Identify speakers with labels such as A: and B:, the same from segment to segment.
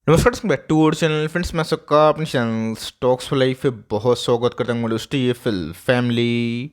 A: नमस्कार back to our channel friends. मैं सबका अपने चैनल स्टॉक्स फॉर लाइफ पे बहुत स्वागत करता हूँ। डीएफएल फैमिली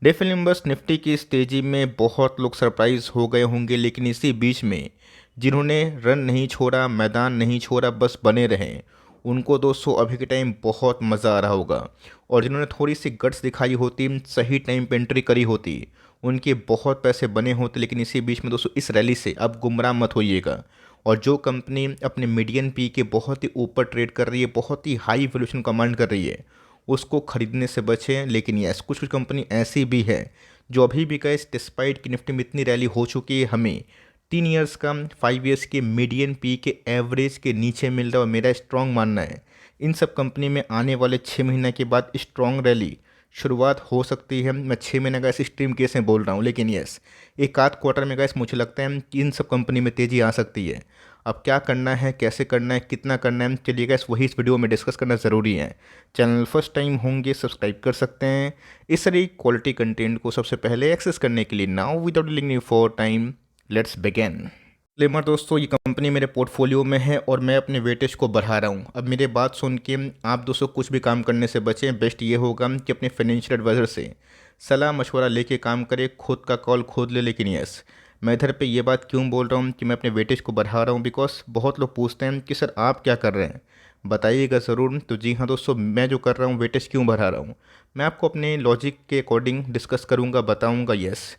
A: डेफिल नंबर्स निफ्टी की इस तेजी में बहुत लोग सरप्राइज हो गए होंगे, लेकिन इसी बीच में जिन्होंने रन नहीं छोड़ा, मैदान नहीं छोड़ा, बस बने रहे, उनको दोस्तों अभी के टाइम बहुत मज़ा आ रहा होगा। और जिन्होंने थोड़ी सी गट्स दिखाई होती, सही टाइम पे एंट्री करी होती, उनके बहुत पैसे बने होते। लेकिन इसी बीच में दोस्तों इस रैली से अब गुमराह मत होइएगा। और जो कंपनी अपने मीडियन पी के बहुत ही ऊपर ट्रेड कर रही है, बहुत ही हाई वैल्यूएशन कमांड कर रही है, उसको खरीदने से बचें। लेकिन यस, कुछ कुछ कंपनी ऐसी भी है जो अभी भी गए, डिस्पाइट कि निफ्टी में इतनी रैली हो चुकी है, हमें 3 इयर्स का 5 इयर्स के मीडियन पी के एवरेज के नीचे मिल रहा है। और मेरा स्ट्रॉन्ग मानना है इन सब कंपनी में आने वाले 6 महीने के बाद स्ट्रॉन्ग रैली शुरुआत हो सकती है। मैं 6 महीने का इस स्ट्रीम केस में बोल रहा हूँ, लेकिन यस, एक आध क्वार्टर में गैस मुझे लगता है कि इन सब कंपनी में तेज़ी आ सकती है। अब क्या करना है, कैसे करना है, कितना करना है, चलिए गैस वही इस वीडियो में डिस्कस करना ज़रूरी है। चैनल फर्स्ट टाइम होंगे सब्सक्राइब कर सकते हैं इस तरह क्वालिटी कंटेंट को सबसे पहले एक्सेस करने के लिए। Now without delaying for time, let's begin. लेमर दोस्तों, ये कंपनी मेरे पोर्टफोलियो में है और मैं अपने वेटेज को बढ़ा रहा हूँ। अब मेरे बात सुन के आप दोस्तों कुछ भी काम करने से बचें। बेस्ट ये होगा कि अपने फाइनेंशियल एडवाइज़र से सलाह मशवरा लेके काम करें, खुद का कॉल खुद ले। लेकिन यस, मैं इधर पे ये बात क्यों बोल रहा हूँ कि मैं अपने वेटेज को बढ़ा रहा हूँ, बिकॉज बहुत लोग पूछते हैं कि सर आप क्या कर रहे हैं, बताइएगा ज़रूर। तो जी हाँ दोस्तों, मैं जो कर रहा हूँ, वेटेज क्यों बढ़ा रहा हूँ, मैं आपको अपने लॉजिक के अकॉर्डिंग डिस्कस करूँगा, बताऊँगा। यस,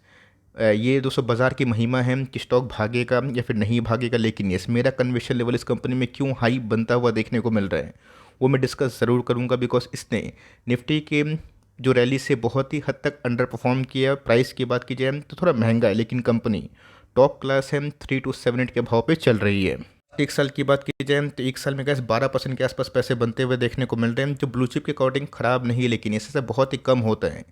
A: ये दोस्तों बाज़ार की महिमा है कि स्टॉक भागेगा या फिर नहीं भागेगा। लेकिन यस, मेरा कन्विक्शन लेवल इस कंपनी में क्यों हाई बनता हुआ देखने को मिल रहा है, वो मैं डिस्कस ज़रूर करूँगा। बिकॉज इसने निफ्टी के जो रैली से बहुत ही हद तक अंडर परफॉर्म किया। प्राइस की बात की जाए तो थोड़ा महंगा है, लेकिन कंपनी टॉप क्लास है, 3 to 7 के भाव पे चल रही है। एक साल की बात की जाए तो एक साल में गैस 12% के आसपास पैसे बनते हुए देखने को मिल रहे हैं, जो ब्लू चिप के अकॉर्डिंग ख़राब नहीं है, लेकिन इससे बहुत ही कम होता है।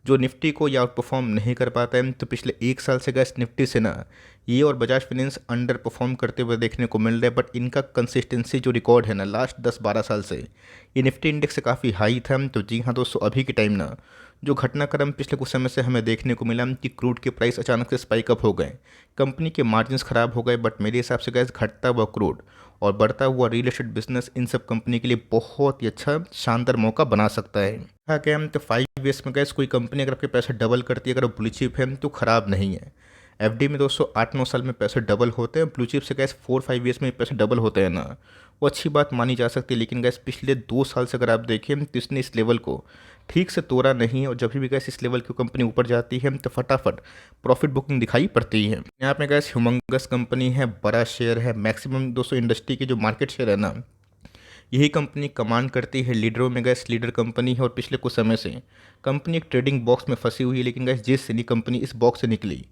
A: जो निफ्टी को या आउट परफॉर्म नहीं कर पाता है, तो पिछले एक साल से गैस निफ्टी से ना ये और बजाज फाइनेंस अंडर परफॉर्म करते हुए देखने को मिल रहा है। बट इनका कंसिस्टेंसी जो रिकॉर्ड है ना लास्ट 10-12 साल से, ये निफ्टी इंडेक्स से काफ़ी हाई था। तो जी हाँ दोस्तों, अभी के टाइम ना जो घटनाक्रम पिछले कुछ समय से हमें देखने को मिला कि क्रूड के प्राइस अचानक से स्पाइक अप हो गए, कंपनी के मार्जिन्स खराब हो गए। बट मेरे हिसाब से गैस घटता हुआ क्रूड और बढ़ता हुआ रियल एस्टेट बिजनेस इन सब कंपनी के लिए बहुत ही अच्छा शानदार मौका बना सकता है। हाँ, क्या हम तो 5 इयर्स में गैस कोई कंपनी अगर आपके पैसे डबल करती है, अगर वो ब्लू चिप है तो ख़राब नहीं है। एफडी में दोस्तों 8-9 साल में पैसे डबल होते हैं, ब्लू चिप से गैस 4-5 इयर्स में पैसे डबल होते हैं ना, वो अच्छी बात मानी जा सकती है। लेकिन गैस पिछले 2 साल से अगर आप देखें तो इसने इस लेवल को ठीक से तोड़ा नहीं है। और जब भी गैस इस लेवल की कंपनी ऊपर जाती है तो फटाफट प्रॉफिट बुकिंग दिखाई पड़ती है। यहाँ पे गैस ह्यूमंगस कंपनी है, बड़ा शेयर है, मैक्सिमम दोस्तों इंडस्ट्री की जो मार्केट शेयर है ना, यही कंपनी कमांड करती है। लीडरों में गैस लीडर कंपनी है। और पिछले कुछ समय से कंपनी एक ट्रेडिंग बॉक्स में फंसी हुई है। लेकिन गैस जिस नई कंपनी इस बॉक्स से निकली,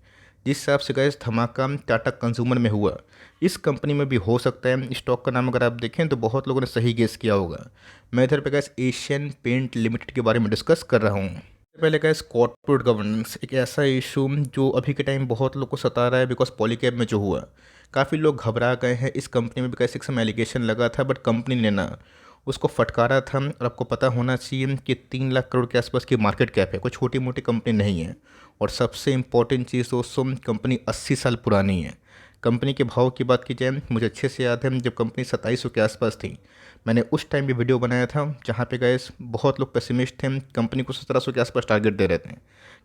A: जिस हिसाब से गैस धमाका टाटा कंज्यूमर में हुआ, इस कंपनी में भी हो सकता है। स्टॉक का नाम अगर आप देखें तो बहुत लोगों ने सही गेस किया होगा। मैं इधर पे गैस एशियन पेंट लिमिटेड के बारे में डिस्कस कर रहा हूँ। पहले गैस कॉर्पोरेट गवर्नेंस एक ऐसा इशू जो अभी के टाइम बहुत लोग को सता रहा है। बिकॉज पॉलीकैब में जो हुआ, काफ़ी लोग घबरा गए हैं। इस कंपनी में भी कैसे समय एलिगेशन लगा था, बट कंपनी ने ना उसको फटकारा था। और आपको पता होना चाहिए कि 3 लाख करोड़ के आसपास की मार्केट कैप है, कोई छोटी मोटी कंपनी नहीं है। और सबसे इम्पोर्टेंट चीज़ दोस्तों, कंपनी 80 साल पुरानी है। कंपनी के भाव की बात की जाए, मुझे अच्छे से याद है जब कंपनी 2700 के आसपास थी, मैंने उस टाइम भी वीडियो बनाया था जहाँ पे गए बहुत लोग पेसिमिस्ट थे, कंपनी को 1700 के आसपास टारगेट दे रहे थे।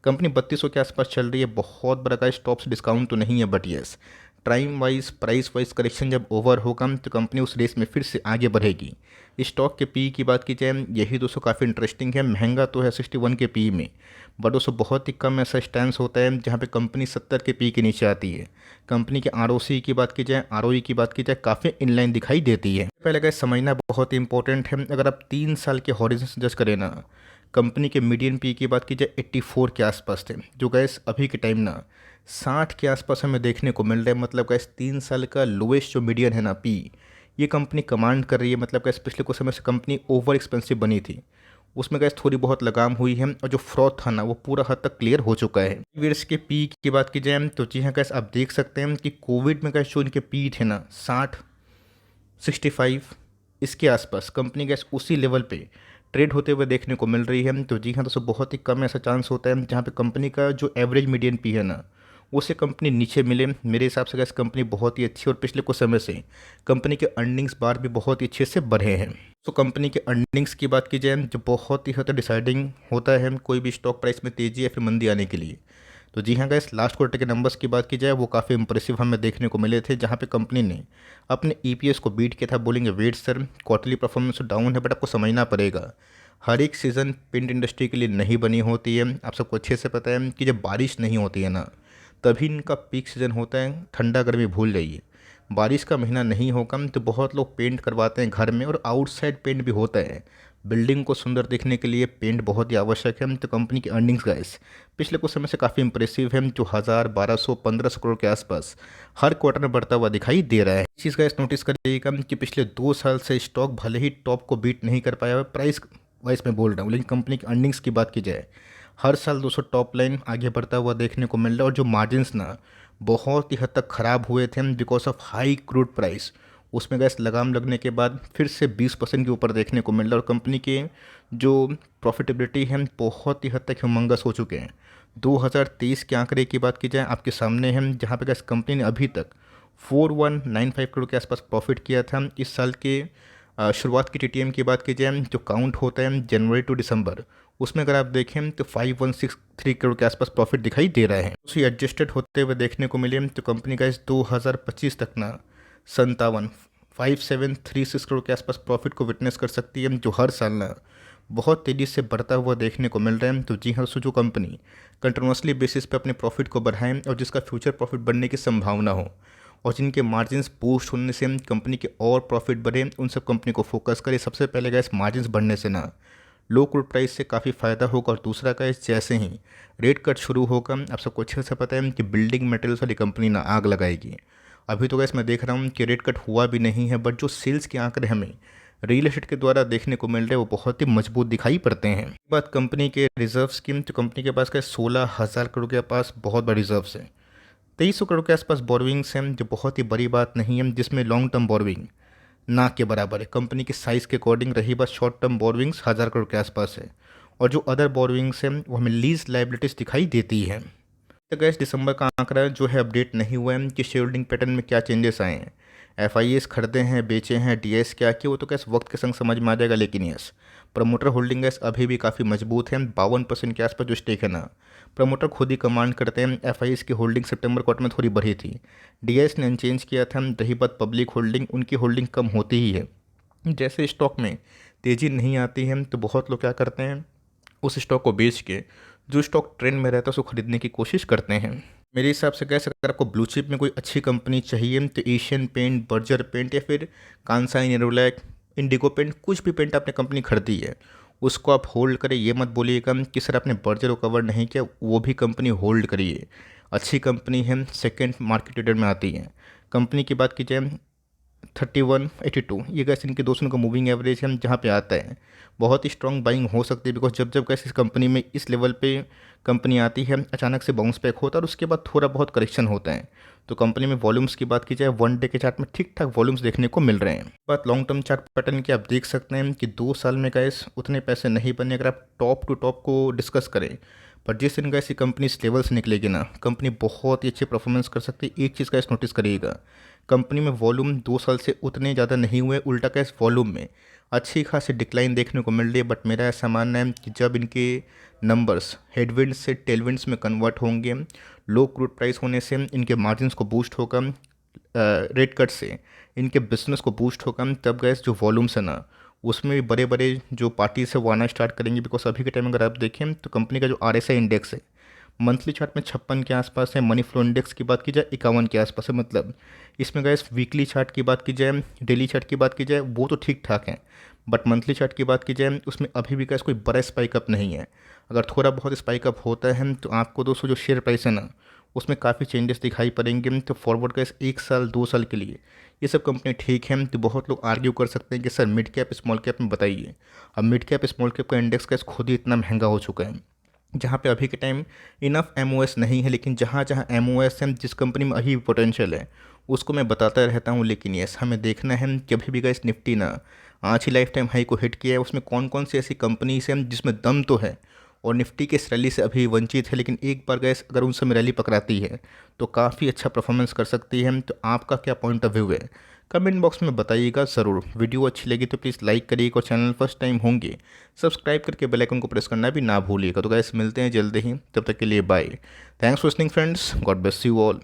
A: कंपनी 3200 के आसपास चल रही है। बहुत बड़ा का स्टॉप्स डिस्काउंट तो नहीं है, but yes, time wise price wise correction जब ओवर होगा तो कंपनी उस रेस में फिर से आगे बढ़ेगी। स्टॉक के पी की बात की जाए, यही दोस्तों काफ़ी इंटरेस्टिंग है। महंगा तो है 61 के पी में, बट दोस्तों बहुत ही कम ऐसा स्टैंस होता है जहाँ पे कंपनी 70 के पी के नीचे आती है। कंपनी के आरओसी की बात की जाए, आरओई की बात की जाए, काफ़ी इनलाइन दिखाई देती है। पहले गैस समझना बहुत ही इंपॉर्टेंट है। अगर आप 3 साल के हॉरिजन से जज करें ना, कंपनी के मीडियन पी की बात की जाए 84 के आसपास थे, जो गैस अभी के टाइम ना 60 के आसपास हमें देखने को मिल रहा है। मतलब गैस 3 साल का लोएस्ट जो मीडियन है ना पी, ये कंपनी कमांड कर रही है। मतलब गैस पिछले कुछ समय से कंपनी ओवर एक्सपेंसिव बनी थी, उसमें गैस थोड़ी बहुत लगाम हुई है। और जो फ्रॉड था ना, वो पूरा हद तक क्लियर हो चुका है। वीर्स के पीक की बात की जाए तो जी हाँ गैस, आप देख सकते हैं कि कोविड में गैस जो इनके पी थे ना 60-65 इसके आसपास, कंपनी गैस उसी लेवल पे ट्रेड होते हुए देखने को मिल रही है। तो जी हाँ दोस्तों, बहुत ही कम ऐसा चांस होता है जहाँ पे कंपनी का जो एवरेज मीडियन पी है ना, उससे कंपनी नीचे मिले। मेरे हिसाब से गैस कंपनी बहुत ही अच्छी, और पिछले कुछ समय से कंपनी के अर्निंग्स बार भी बहुत ही अच्छे से बढ़े हैं। तो कंपनी के अर्निंग्स की बात की जाए, जो बहुत ही हद तक डिसाइडिंग होता है कोई भी स्टॉक प्राइस में तेज़ी या फिर मंदी आने के लिए। तो जी हाँ गैस, लास्ट क्वार्टर के नंबर्स की बात की जाए वो काफ़ी इंप्रेसिव हमें देखने को मिले थे, जहाँ पे कंपनी ने अपने ईपीएस को बीट किया था। बोलेंगे wait sir, quarterly performance down है, बट आपको समझना पड़ेगा हर एक सीज़न पेंट इंडस्ट्री के लिए नहीं बनी होती है। आप सबको अच्छे से पता है कि जब बारिश नहीं होती है ना, तभी इनका पीक सीज़न होता है। ठंडा गर्मी भूल जाइए, बारिश का महीना नहीं होगा तो बहुत लोग पेंट करवाते हैं घर में, और आउटसाइड पेंट भी होता है। बिल्डिंग को सुंदर देखने के लिए पेंट बहुत ही आवश्यक है। तो कंपनी की अर्निंग्स गाइस पिछले कुछ समय से काफ़ी इंप्रेसिव है, जो 1000, 1200, 1500 करोड़ के आसपास हर क्वार्टर में बढ़ता हुआ दिखाई दे रहा है। इस चीज़ गाइस नोटिस करिएगा कि पिछले 2 साल से स्टॉक भले ही टॉप को बीट नहीं कर पाया है प्राइस वाइज में बोल रहा हूँ, लेकिन कंपनी की अर्निंग्स की बात की जाए हर साल 200 टॉप लाइन आगे बढ़ता हुआ देखने को मिल रहा है। और जो मार्जिन्स ना बहुत ही हद तक ख़राब हुए थे because of high crude price, उसमें गैस लगाम लगने के बाद फिर से 20% के ऊपर देखने को मिल रहा है। और कंपनी के जो प्रॉफिटेबिलिटी है बहुत ही हद तक ह्यूमंगस हो चुके हैं। 2023 के आंकड़े की बात की जाए आपके सामने है, जहाँ पे गैस कंपनी ने अभी तक 4195 करोड़ के आसपास प्रॉफिट किया था। इस साल के शुरुआत की टीटीएम की बात की जाए, जो काउंट होता है जनवरी टू दिसंबर, उसमें अगर आप देखें तो 5163 करोड़ के आसपास प्रॉफिट दिखाई दे रहा है। उसी एडजस्टेड होते हुए देखने को मिले तो कंपनी का इस 2025 तक ना 5736 करोड़ के आसपास प्रॉफिट को विटनेस कर सकती है, जो हर साल ना बहुत तेज़ी से बढ़ता हुआ देखने को मिल रहा है। तो जी हाँ दोस्तों, जो कंपनी कंटिन्यूसली बेसिस पे अपने प्रॉफिट को बढ़ाएं और जिसका फ्यूचर प्रॉफिट बढ़ने की संभावना हो, और जिनके मार्जिन्स बूस्ट होने से कंपनी के और प्रॉफिट बढ़े, उन सब कंपनी को फोकस करें। सबसे पहले गैस मार्जिन्स बढ़ने से ना लो क्रूड प्राइस से काफ़ी फ़ायदा होगा, और दूसरा गैस जैसे ही रेट कट शुरू होगा, आप सबको अच्छे से पता है कि बिल्डिंग मटेरियल्स वाली कंपनी ना आग लगाएगी। अभी तो गैस मैं देख रहा हूँ कि रेट कट हुआ भी नहीं है, बट जो सेल्स के आंकड़े हमें रियल एस्टेट के द्वारा देखने को मिल रहे हैं वो बहुत ही मजबूत दिखाई पड़ते हैं। बात कंपनी के रिजर्व्स की, तो कंपनी के पास का 16,000 करोड़ के पास बहुत बड़ा रिजर्व्स है। 2300 करोड़ के आसपास बोरविंग्स हैं, जो बहुत ही बड़ी बात नहीं है, जिसमें लॉन्ग टर्म बोरविंग ना के बराबर है। कंपनी की साइज़ के अकॉर्डिंग रही बात शॉर्ट टर्म बोरविंग्स 1000 करोड़ के आसपास है, और जो अदर बोरविंग्स हैं वो हमें लीज लाइबिलिटीज़ दिखाई देती है। तो गैस दिसंबर का आंकड़ा जो है अपडेट नहीं हुआ है कि शेयर होल्डिंग पैटर्न में क्या चेंजेस आए हैं, एफआईएस खरीदे हैं, बेचे हैं, डीएस क्या किए, वो तो गैस वक्त के संग समझ में आ जाएगा। लेकिन यस, प्रमोटर होल्डिंग गैस अभी भी काफ़ी मजबूत है। 52% के आसपास जो स्टेक है ना, प्रमोटर खुद ही कमांड करते हैं। एफआईएस की होल्डिंग सितंबर क्वार्टर में थोड़ी बढ़ी थी, डीएस ने अनचेंज किया था। रही बात पब्लिक होल्डिंग, उनकी होल्डिंग कम होती ही है। जैसे स्टॉक में तेज़ी नहीं आती है तो बहुत लोग क्या करते हैं, उस स्टॉक को बेच के जो स्टॉक ट्रेंड में रहता है उसको खरीदने की कोशिश करते हैं। मेरे हिसाब से कैसे, अगर आपको ब्लू चिप में कोई अच्छी कंपनी चाहिए तो एशियन पेंट, बर्जर पेंट, या फिर कांसाई नेरोलैक, इंडिगो पेंट, कुछ भी पेंट आपने कंपनी खरीदी है उसको आप होल्ड करें। ये मत बोलिएगा कि सर आपने बर्जर को कवर नहीं किया, वो भी कंपनी होल्ड करिए। अच्छी कंपनी है, सेकेंड मार्केट लीडर में आती है। कंपनी की बात की जाए 3182, ये गैस इनके दोस्तों का मूविंग एवरेज है, जहाँ पे आता है बहुत ही स्ट्रॉन्ग बाइंग हो सकती है। बिकॉज जब जब गैस इस कंपनी में इस लेवल पे कंपनी आती है, अचानक से बाउंस बैक होता है और उसके बाद थोड़ा बहुत करेक्शन होता है। तो कंपनी में वॉल्यूम्स की बात की जाए, 1 डे के चार्ट में ठीक ठाक वॉल्यूम्स देखने को मिल रहे हैं। बात लॉन्ग टर्म चार्ट पैटर्न की, आप देख सकते हैं कि 2 साल में गैस उतने पैसे नहीं बने अगर आप टॉप टू टॉप को डिस्कस करें। पर जिस दिन गैस ये कंपनी इस लेवल से निकलेगी ना, कंपनी बहुत ही अच्छी परफॉर्मेंस कर सकती है। एक चीज़ गैस नोटिस करिएगा, कंपनी में वॉल्यूम 2 साल से उतने ज़्यादा नहीं हुए, उल्टा कैश वॉल्यूम में अच्छी खासी डिक्लाइन देखने को मिल रही है। बट मेरा ऐसा मानना है कि जब इनके नंबर्स हेडविंड से टेलविंड्स में कन्वर्ट होंगे, लो क्रूड प्राइस होने से इनके मार्जिन्स को बूस्ट होगा, रेट कट से इनके बिजनेस को बूस्ट होगा, तब गैस जो वॉल्यूम्स है ना उसमें भी बड़े बड़े जो पार्टीज है वो आना स्टार्ट करेंगे। बिकॉज अभी के टाइम अगर आप देखें तो कंपनी का जो आरएसआई इंडेक्स है मंथली चार्ट में 56 के आसपास है, मनी फ्लो इंडेक्स की बात की जाए 51 के आसपास है। मतलब इसमें गैस वीकली चार्ट की बात की जाए, डेली चार्ट की बात की जाए वो तो ठीक ठाक है, बट मंथली चार्ट की बात की जाए उसमें अभी भी गैस कोई बड़ा स्पाइकअप नहीं है। अगर थोड़ा बहुत स्पाइकअप होता है तो आपको दोस्तों जो शेयर प्राइस है ना उसमें काफ़ी चेंजेस दिखाई पड़ेंगे। तो फॉरवर्ड गैस 1 साल 2 साल के लिए ये सब कंपनी ठीक है। तो बहुत लोग आर्ग्यू कर सकते हैं कि sir mid cap small cap में बताइए। अब मिड कैप स्मॉल कैप का इंडेक्स गैस खुद ही इतना महंगा हो चुका है, जहाँ पे अभी के टाइम इनफ एमओएस नहीं है। लेकिन जहाँ जहाँ एमओएस है, जिस कंपनी में अभी पोटेंशियल है उसको मैं बताता रहता हूँ। लेकिन यस, हमें देखना है कि अभी भी गैस निफ्टी ना आज ही लाइफ टाइम हाई को हिट किया है, उसमें कौन कौन सी ऐसी कंपनीज हैं जिसमें दम तो है और निफ्टी के इस रैली से अभी वंचित है, लेकिन एक बार गैस अगर उन समय रैली पकड़ाती है तो काफ़ी अच्छा परफॉर्मेंस कर सकती है। तो आपका क्या पॉइंट ऑफ व्यू है, कमेंट बॉक्स में बताइएगा ज़रूर। वीडियो अच्छी लगी तो प्लीज़ लाइक करिएगा और चैनल फर्स्ट टाइम होंगे सब्सक्राइब करके बेल आइकन को प्रेस करना भी ना भूलिएगा। तो गैस मिलते हैं जल्दी ही, तब तक के लिए bye. Thanks for listening friends, God bless you all.